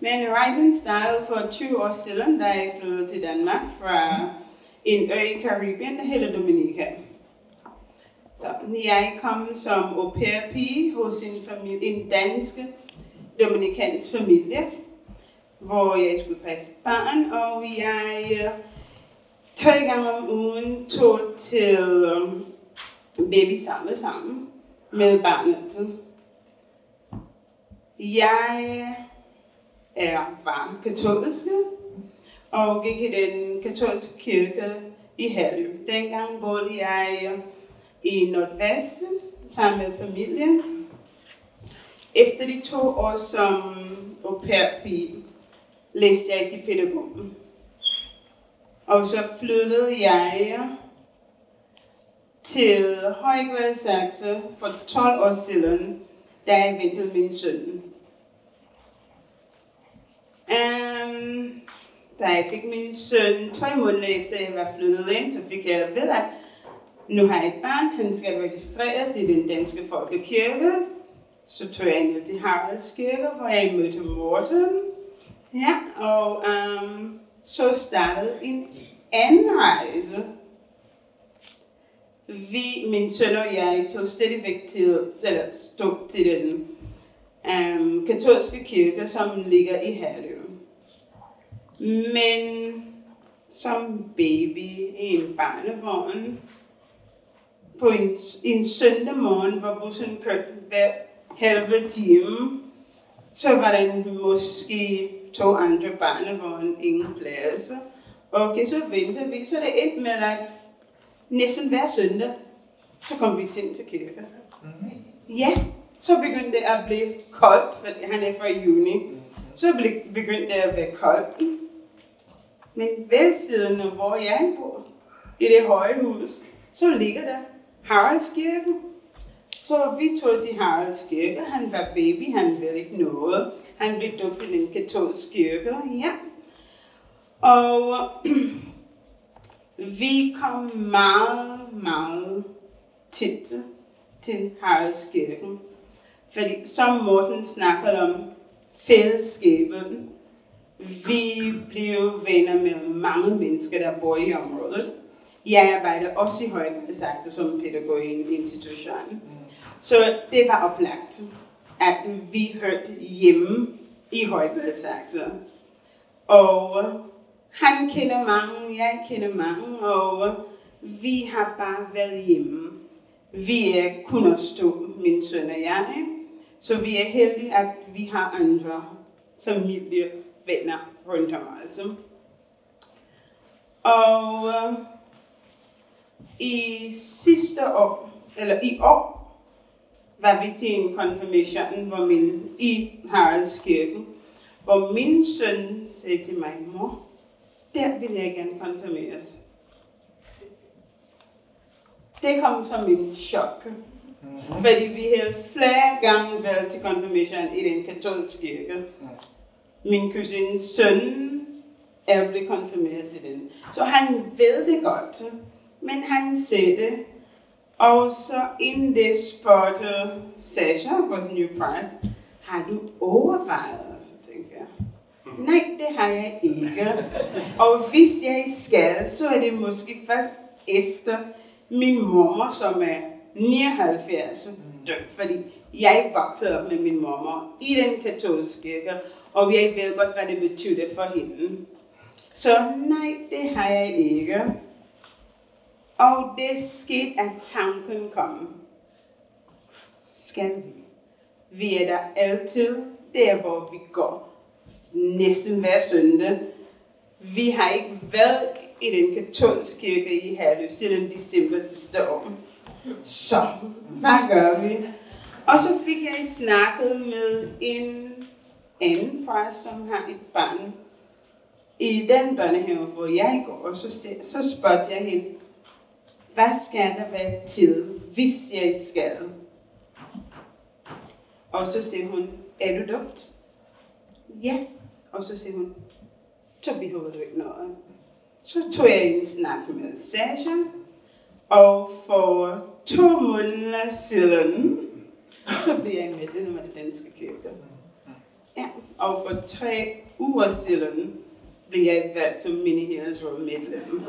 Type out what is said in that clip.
Men rejsen startede for 20 år siden, da jeg flyttede til Danmark fra en ø i Karibien, der hedder Dominica. Så jeg kom som au pair-pige hos en dansk dominikansk familie, hvor jeg skulle passe barn, og jeg 3 gange om ugen tog til baby sammen med barnet. Jeg var katolsk og gik i den katolske kirke i Herlev. Dengang boede jeg i Nordvest sammen med familien. Efter de 2 år som au pair-pige læste jeg til pædagogen. Og så flyttede jeg til Højgladsaxe for 12 år siden, da jeg ventede min søn. Da jeg fik min søn 3 måneder efter jeg var flyttet ind, så fik jeg at vide, at nu har jeg et barn, han skal registreres i den danske folkekirke. Så tog jeg ned til Haralds Kirke, hvor jeg mødte Morten. Ja, og så startede en anden rejse. Min søn og jeg tog stadigvæk stod til den katolske kirke, som ligger i Herlev. Men som baby i en barnevogn på en søndag morgen, hvor bussen kørte hver halve time, så var der måske 2 andre barnevogne, ingen plads. Okay, så ventede vi, så det endte med, at næsten hver søndag, så kom vi sent til kirke. Ja, så begyndte det at blive koldt, for han er fra juni. Så begyndte det at være koldt. Men ved siden af, hvor jeg bor, i det høje hus, så ligger der Haraldskirken. Så vi tog til Haraldskirke. Han var baby, han ved ikke noget. Han blev døbt i den katolske kirke, ja. Og vi kom meget tæt til Haraldskirken. Fordi som Morten snakkede om fællesskabet, vi blev venner med mange mennesker, der bor i området. Jeg arbejder også i Højgladsaxe som pædagog i en institution. Så det var oplagt, at vi hørte hjemme i Højgladsaxe. Og han kender mange, jeg kender mange, og vi har bare været hjemme. Vi er kun at stå, min søn og jeg. Så vi er heldige, at vi har andre familievenner rundt om os. Og i år, var vi til en konfirmation i Haraldskirken, hvor min søn sagde til mig, mor, der vil jeg gerne konfirmeres. Det kom som en chok, fordi vi havde flere gange været til konfirmation i den katolske kirke. Min kusines søn er blevet konfirmeret til den. Så han ved det godt, men han sagde det. Og så inden det spurgte Sasha, vores nye præst, har du overvejet? Så tænkte jeg, nej, det har jeg ikke. Og hvis jeg skal, så er det måske først efter min mormor, som er 79, død. Fordi jeg voksede op med min mormor i den katolske kirke, og jeg ved godt, hvad det betyder for hende. Så nej, det har jeg ikke. Og det skete, at tanken kom. Skal vi? Vi er der altid, der hvor vi går. Næsten hver søndag. Vi har ikke været i den katolske kirke i Herlev siden december sidste år. Så, hvad gør vi? Og så fik jeg snakket med en anden præst, som har et barn i den børnehave, hvor jeg går. Og så spurgte jeg hende, hvad skal der være til, hvis jeg skal? Og så siger hun, er du døbt? Ja. Og så siger hun, så behøver du ikke noget. Så tog jeg en snak med Sasha, og for 2 måneder siden, så blev jeg medlem af den danske kirke. Ja, og for 3 uger siden blev jeg valgt som menighedsrådsmedlem.